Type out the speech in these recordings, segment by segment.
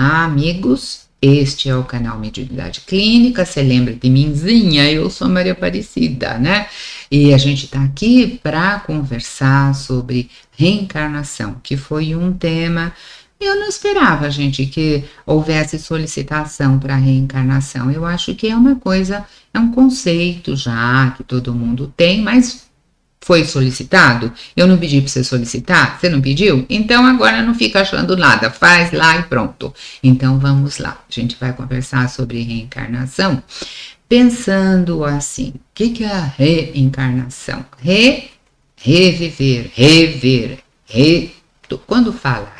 Olá, amigos. Este é o canal Mediunidade Clínica. Você lembra de minzinha? Eu sou Maria Aparecida, né? E a gente tá aqui para conversar sobre reencarnação, que foi um tema. Eu não esperava, gente, que houvesse solicitação para reencarnação. Eu acho que é uma coisa, é um conceito já que todo mundo tem, mas foi solicitado? Eu não pedi para você solicitar? Você não pediu? Então agora não fica achando nada, faz lá e pronto. Então vamos lá, a gente vai conversar sobre reencarnação, pensando assim, o que é a reencarnação? Reviver, rever, quando fala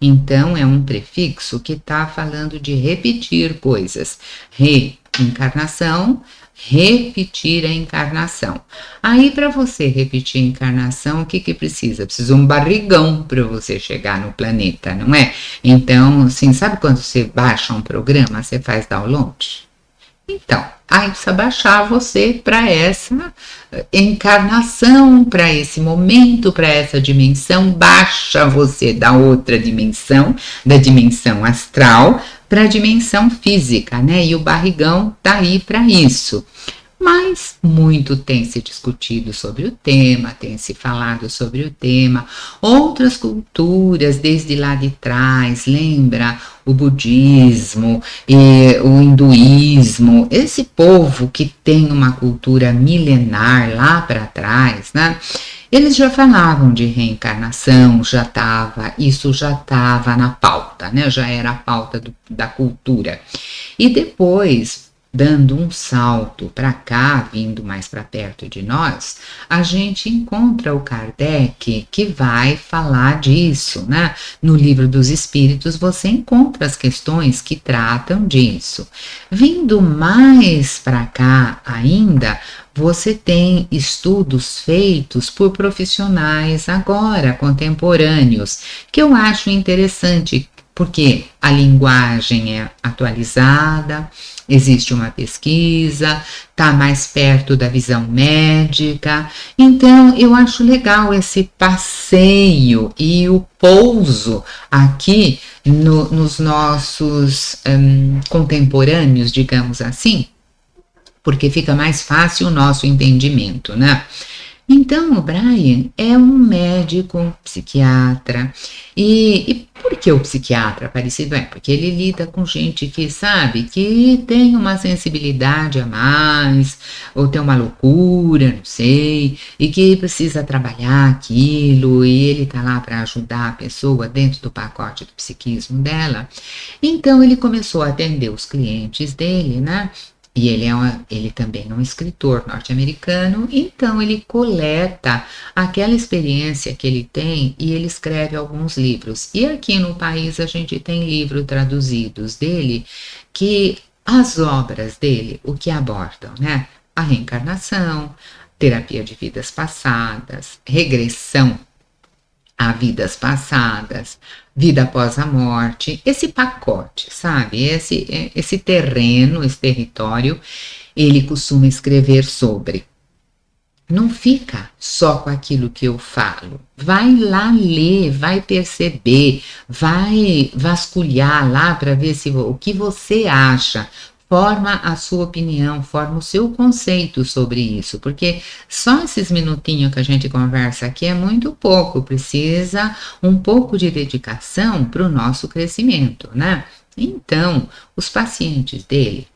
então é um prefixo que está falando de repetir coisas. Reencarnação, repetir a encarnação. Aí, para você repetir a encarnação, o que precisa? Precisa um barrigão para você chegar no planeta, não é? Então, assim, sabe quando você baixa um programa, você faz download? Então, aí precisa baixar você para essa encarnação, para esse momento, para essa dimensão, baixa você da outra dimensão, da dimensão astral, para a dimensão física, né? E o barrigão tá aí para isso. Mas muito tem se discutido sobre o tema, tem se falado sobre o tema. Outras culturas, desde lá de trás, lembra o budismo e o hinduísmo, esse povo que tem uma cultura milenar lá para trás, né? Eles já falavam de reencarnação, isso já estava na pauta, né? Já era a pauta da cultura. E depois, dando um salto para cá, vindo mais para perto de nós, a gente encontra o Kardec que vai falar disso, né? No Livro dos Espíritos você encontra as questões que tratam disso. Vindo mais para cá ainda, você tem estudos feitos por profissionais agora, contemporâneos, que eu acho interessante, porque a linguagem é atualizada, existe uma pesquisa, está mais perto da visão médica. Então, eu acho legal esse passeio e o pouso aqui nos nossos contemporâneos, digamos assim, porque fica mais fácil o nosso entendimento, né? Então, o Brian é um médico psiquiatra. E por que o psiquiatra, Aparecido? Porque ele lida com gente que sabe que tem uma sensibilidade a mais, ou tem uma loucura, não sei, e que precisa trabalhar aquilo, e ele tá lá para ajudar a pessoa dentro do pacote do psiquismo dela. Então, ele começou a atender os clientes dele, né? E ele também é um escritor norte-americano, então ele coleta aquela experiência que ele tem e ele escreve alguns livros. E aqui no país a gente tem livros traduzidos dele, que as obras dele, o que abordam, né? A reencarnação, terapia de vidas passadas, regressão a vidas passadas, vida após a morte, esse pacote, sabe? Esse terreno, esse território, ele costuma escrever sobre. Não fica só com aquilo que eu falo. Vai lá ler, vai perceber, vai vasculhar lá para ver o que você acha. Forma a sua opinião, forma o seu conceito sobre isso, porque só esses minutinhos que a gente conversa aqui é muito pouco, precisa um pouco de dedicação para o nosso crescimento, né? Então, os pacientes dele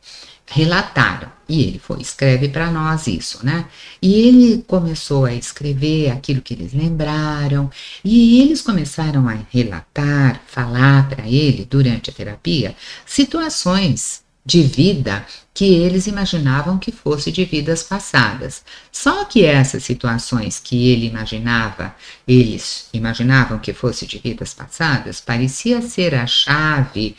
relataram, e ele escreve para nós isso, né? E ele começou a escrever aquilo que eles lembraram, e eles começaram a relatar, falar para ele, durante a terapia, situações de vida que eles imaginavam que fosse de vidas passadas. Só que essas situações que eles imaginavam que fosse de vidas passadas, parecia ser a chave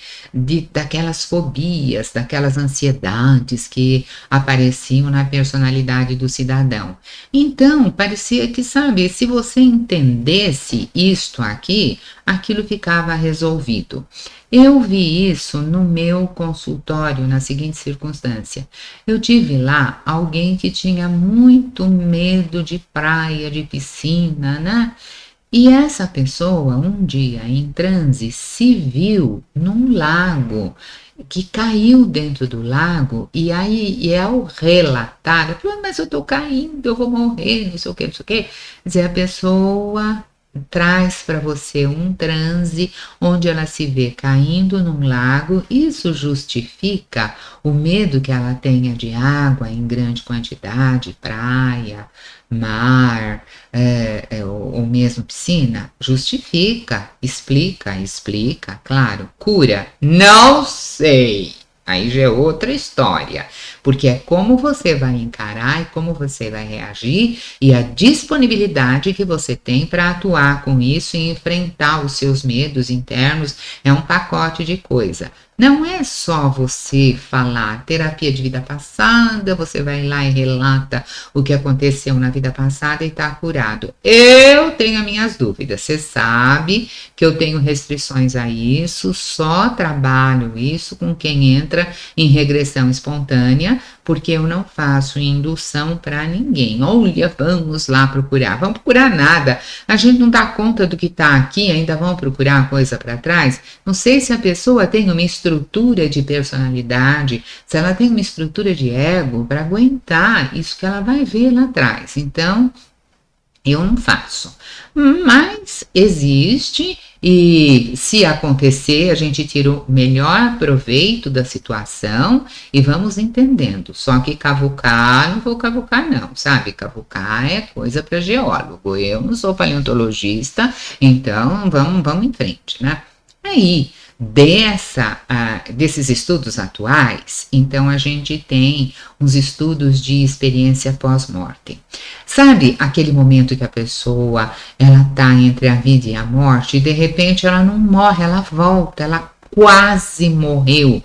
daquelas fobias, daquelas ansiedades que apareciam na personalidade do cidadão. Então, parecia que, sabe, se você entendesse isto aqui, aquilo ficava resolvido. Eu vi isso no meu consultório na seguinte circunstância. Eu tive lá alguém que tinha muito medo de praia, de piscina, né? E essa pessoa, um dia em transe, se viu num lago, que caiu dentro do lago, e aí, e ao relatar, ela falou, mas eu tô caindo, eu vou morrer, não sei o que, não sei o que. Quer dizer, a pessoa traz para você um transe onde ela se vê caindo num lago, isso justifica o medo que ela tenha de água em grande quantidade, praia, mar, ou mesmo piscina? Justifica, explica, claro. Cura? Não sei. Aí já é outra história, porque é como você vai encarar e como você vai reagir e a disponibilidade que você tem para atuar com isso e enfrentar os seus medos internos é um pacote de coisa. Não é só você falar terapia de vida passada, você vai lá e relata o que aconteceu na vida passada e está curado. Eu tenho as minhas dúvidas, você sabe que eu tenho restrições a isso, só trabalho isso com quem entra em regressão espontânea, porque eu não faço indução para ninguém. Olha, vamos lá procurar. Vamos procurar nada. A gente não dá conta do que está aqui, ainda vão procurar coisa para trás. Não sei se a pessoa tem uma estrutura de personalidade, se ela tem uma estrutura de ego para aguentar isso que ela vai ver lá atrás. Então, eu não faço, mas existe e se acontecer a gente tira o melhor proveito da situação e vamos entendendo. Só que cavucar, não vou cavucar não, sabe? Cavucar é coisa para geólogo. Eu não sou paleontologista, então vamos em frente, né? Aí, desses estudos atuais, então a gente tem uns estudos de experiência pós-morte. Sabe aquele momento que a pessoa ela está entre a vida e a morte e de repente ela não morre, ela volta, ela quase morreu,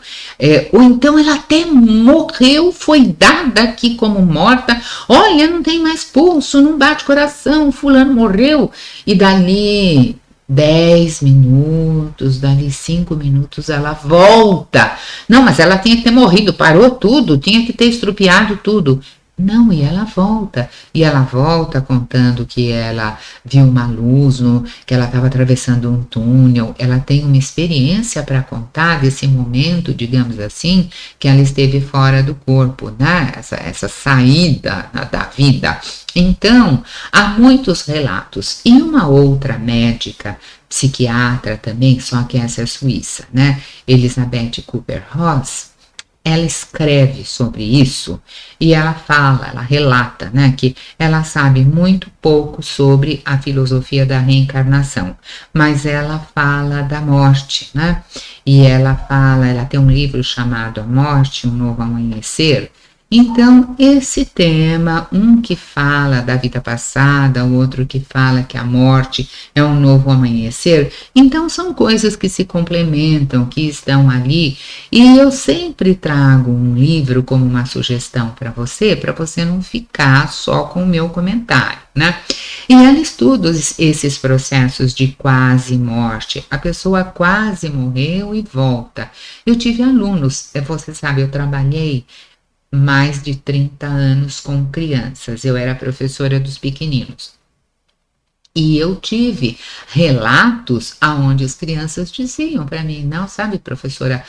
ou então ela até morreu, foi dada aqui como morta, olha, não tem mais pulso, não bate coração, fulano morreu, e dali 10 minutos, dali 5 minutos ela volta. Não, mas ela tinha que ter morrido, parou tudo, tinha que ter estrupiado tudo. Não, e ela volta. E ela volta contando que ela viu uma luz, que ela estava atravessando um túnel. Ela tem uma experiência para contar desse momento, digamos assim, que ela esteve fora do corpo, né? Essa saída da vida. Então, há muitos relatos. E uma outra médica, psiquiatra também, só que essa é suíça, né? Elizabeth Kübler-Ross, ela escreve sobre isso e ela fala, ela relata, né, que ela sabe muito pouco sobre a filosofia da reencarnação, mas ela fala da morte, né? E ela fala, ela tem um livro chamado A Morte, Um Novo Amanhecer. Então, esse tema, um que fala da vida passada, o outro que fala que a morte é um novo amanhecer, então são coisas que se complementam, que estão ali, e eu sempre trago um livro como uma sugestão para você não ficar só com o meu comentário, né? E ela estuda esses processos de quase morte, a pessoa quase morreu e volta. Eu tive alunos, você sabe, eu trabalhei mais de 30 anos com crianças. Eu era professora dos pequeninos. E eu tive relatos aonde as crianças diziam para mim, não, sabe, professora,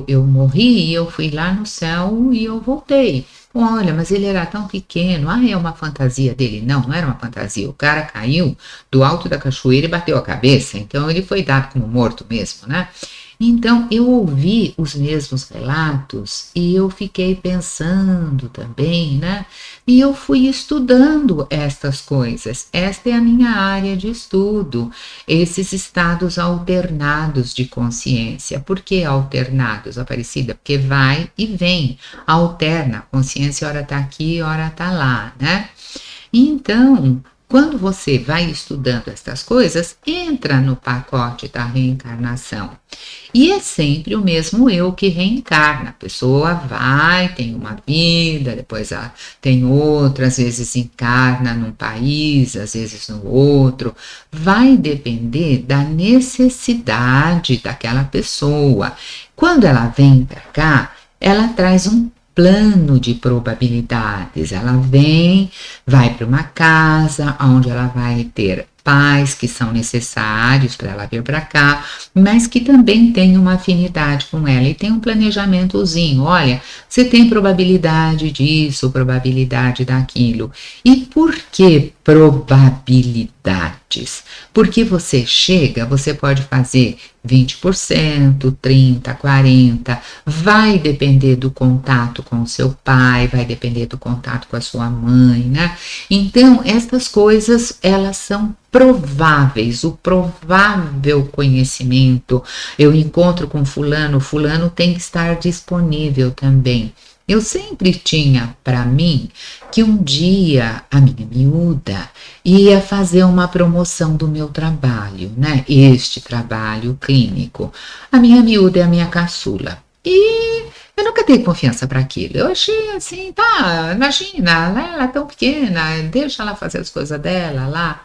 eu morri e eu fui lá no céu e eu voltei. Olha, mas ele era tão pequeno. Ah, é uma fantasia dele. Não, não era uma fantasia. O cara caiu do alto da cachoeira e bateu a cabeça. Então ele foi dado como morto mesmo, né? Então eu ouvi os mesmos relatos e eu fiquei pensando também, né? E eu fui estudando estas coisas. Esta é a minha área de estudo, esses estados alternados de consciência. Por que alternados, Aparecida? Porque vai e vem, alterna. A consciência ora está aqui, ora está lá, né? Então, quando você vai estudando estas coisas, entra no pacote da reencarnação. E é sempre o mesmo eu que reencarna. A pessoa vai, tem uma vida, depois ela tem outra, às vezes encarna num país, às vezes no outro. Vai depender da necessidade daquela pessoa. Quando ela vem para cá, ela traz um plano de probabilidades. Ela vem, vai para uma casa onde ela vai ter pais que são necessários para ela vir para cá, mas que também tem uma afinidade com ela e tem um planejamentozinho. Olha, você tem probabilidade disso, probabilidade daquilo. E por que probabilidades? Porque você chega, você pode fazer 20%, 30%, 40%, vai depender do contato com o seu pai, vai depender do contato com a sua mãe, né? Então, essas coisas, elas são prováveis, o provável conhecimento. Eu encontro com fulano, fulano tem que estar disponível também. Eu sempre tinha para mim que um dia a minha miúda ia fazer uma promoção do meu trabalho, né? Este trabalho clínico. A minha miúda é a minha caçula. E eu nunca dei confiança para aquilo. Eu achei assim, tá, imagina, ela é tão pequena, deixa ela fazer as coisas dela lá.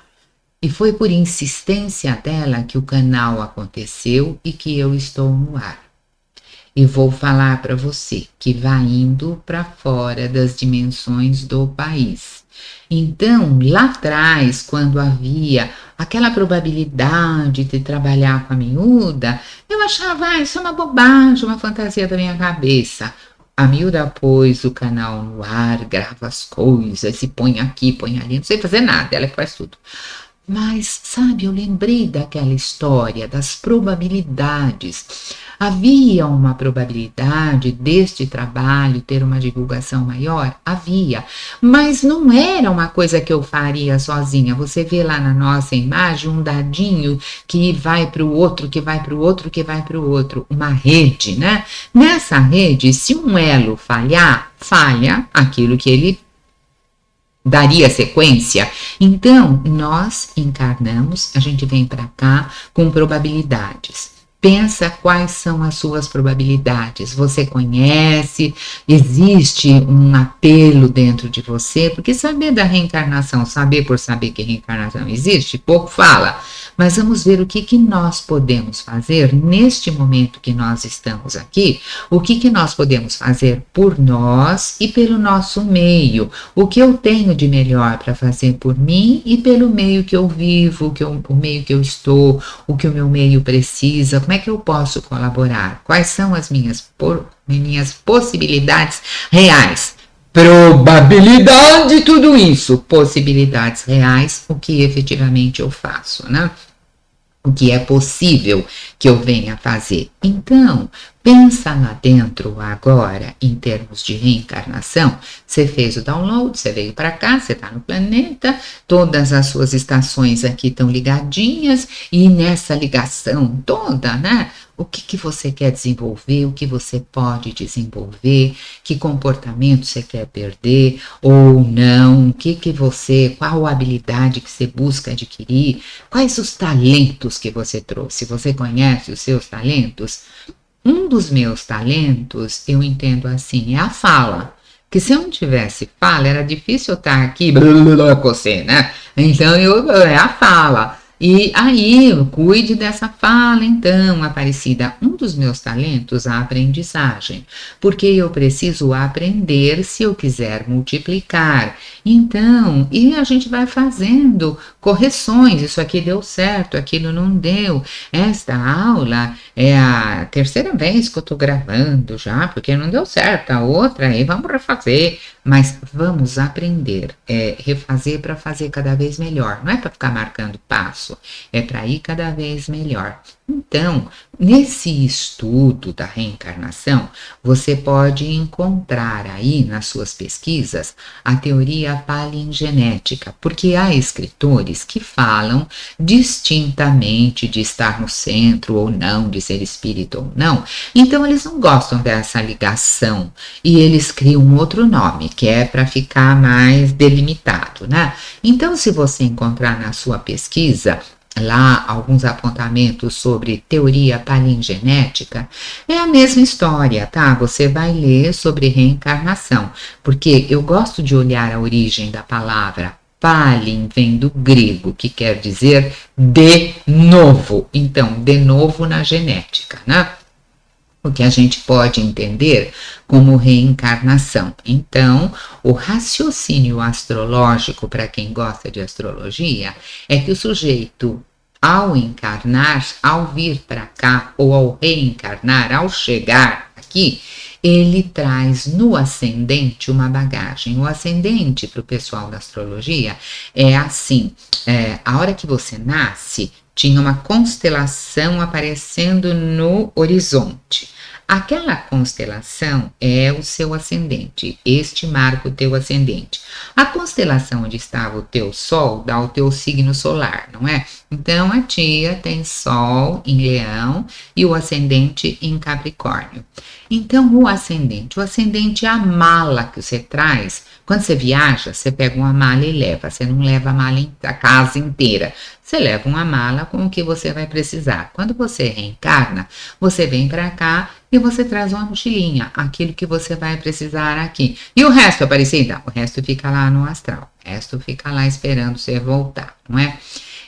E foi por insistência dela que o canal aconteceu e que eu estou no ar. E vou falar para você que vai indo para fora das dimensões do país. Então, lá atrás, quando havia aquela probabilidade de trabalhar com a miúda, eu achava, isso é uma bobagem, uma fantasia da minha cabeça. A miúda pôs o canal no ar, grava as coisas, e põe aqui, põe ali, não sei fazer nada, ela que faz tudo. Mas, sabe, eu lembrei daquela história das probabilidades. Havia uma probabilidade deste trabalho ter uma divulgação maior? Havia, mas não era uma coisa que eu faria sozinha. Você vê lá na nossa imagem um dadinho que vai para o outro, que vai para o outro, que vai para o outro. Uma rede, né? Nessa rede, se um elo falhar, falha aquilo que ele daria sequência. Então, nós encarnamos, a gente vem para cá com probabilidades. Pensa quais são as suas probabilidades. Você conhece, existe um apelo dentro de você, porque saber da reencarnação, saber por saber que reencarnação existe, pouco fala. Mas vamos ver o que nós podemos fazer neste momento que nós estamos aqui, o que nós podemos fazer por nós e pelo nosso meio, o que eu tenho de melhor para fazer por mim e pelo meio que eu vivo, o meio que eu estou, o que o meu meio precisa, como é que eu posso colaborar, quais são as minhas possibilidades reais. Probabilidade de tudo isso, possibilidades reais, o que efetivamente eu faço, né? O que é possível que eu venha fazer. Então, pensa lá dentro agora, em termos de reencarnação. Você fez o download, você veio para cá, você está no planeta, todas as suas estações aqui estão ligadinhas, e nessa ligação toda, né? O que você quer desenvolver, o que você pode desenvolver, que comportamento você quer perder ou não, qual a habilidade que você busca adquirir, quais os talentos que você trouxe, você conhece os seus talentos? Um dos meus talentos, eu entendo assim, é a fala. Que se eu não tivesse fala, era difícil eu estar aqui com você, né? Então, é a fala. E aí, cuide dessa fala, então, Aparecida. Um dos meus talentos é a aprendizagem, porque eu preciso aprender se eu quiser multiplicar. Então, e a gente vai fazendo correções, isso aqui deu certo, aquilo não deu. Esta aula é a terceira vez que eu estou gravando já, porque não deu certo, a outra aí vamos refazer. Mas vamos aprender, refazer para fazer cada vez melhor. Não é para ficar marcando passo, é para ir cada vez melhor. Então, nesse estudo da reencarnação, você pode encontrar aí nas suas pesquisas a teoria palingenética, porque há escritores que falam distintamente de estar no centro ou não, de ser espírito ou não. Então, eles não gostam dessa ligação e eles criam um outro nome, que é para ficar mais delimitado, né? Então, se você encontrar na sua pesquisa lá alguns apontamentos sobre teoria palingenética, é a mesma história, tá? Você vai ler sobre reencarnação, porque eu gosto de olhar a origem da palavra. Palin vem do grego, que quer dizer de novo. Então, de novo na genética, né? o que a gente pode entender como reencarnação. Então, o raciocínio astrológico, para quem gosta de astrologia, é que o sujeito, ao encarnar, ao vir para cá, ou ao reencarnar, ao chegar aqui, ele traz no ascendente uma bagagem. O ascendente, para o pessoal da astrologia, é assim: a hora que você nasce, tinha uma constelação aparecendo no horizonte. Aquela constelação é o seu ascendente, este marca o teu ascendente. A constelação onde estava o teu sol dá o teu signo solar, não é? Então a tia tem sol em Leão e o ascendente em Capricórnio. Então o ascendente é a mala que você traz. Quando você viaja, você pega uma mala e leva, você não leva a mala a casa inteira. Você leva uma mala com o que você vai precisar. Quando você reencarna, você vem para cá e você traz uma mochilinha, aquilo que você vai precisar aqui. E o resto, Aparecida? O resto fica lá no astral. O resto fica lá esperando você voltar, não é?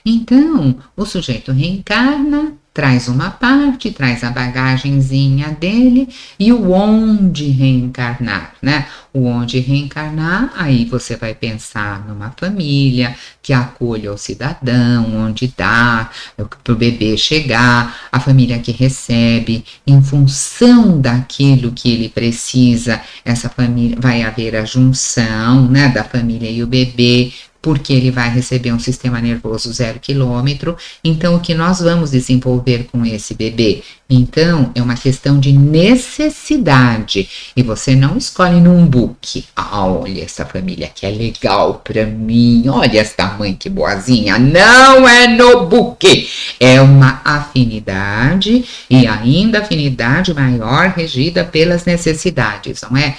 Então, o sujeito reencarna, traz uma parte, traz a bagagenzinha dele e o onde reencarnar, né? O onde reencarnar, aí você vai pensar numa família que acolha o cidadão, onde dá para o bebê chegar, a família que recebe, em função daquilo que ele precisa, essa família vai haver a junção, né, da família e o bebê, porque ele vai receber um sistema nervoso 0 quilômetro. Então, o que nós vamos desenvolver com esse bebê? Então, é uma questão de necessidade. E você não escolhe num book. Ah, olha, essa família que é legal para mim. Olha essa mãe que boazinha. Não é no book. É uma afinidade e ainda afinidade maior regida pelas necessidades, não é?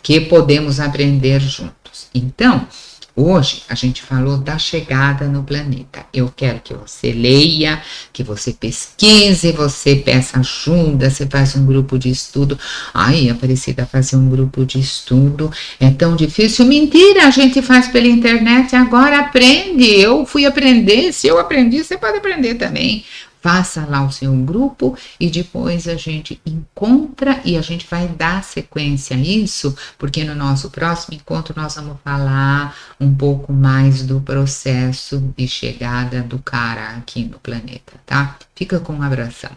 Que podemos aprender juntos. Então, hoje a gente falou da chegada no planeta. Eu quero que você leia, que você pesquise, você peça ajuda, você faz um grupo de estudo. Ai, Aparecida, fazer um grupo de estudo é tão difícil. Mentira, a gente faz pela internet, agora aprende. Eu fui aprender, se eu aprendi, você pode aprender também. Faça lá o seu grupo e depois a gente encontra e a gente vai dar sequência a isso, porque no nosso próximo encontro nós vamos falar um pouco mais do processo de chegada do cara aqui no planeta, tá? Fica com um abração.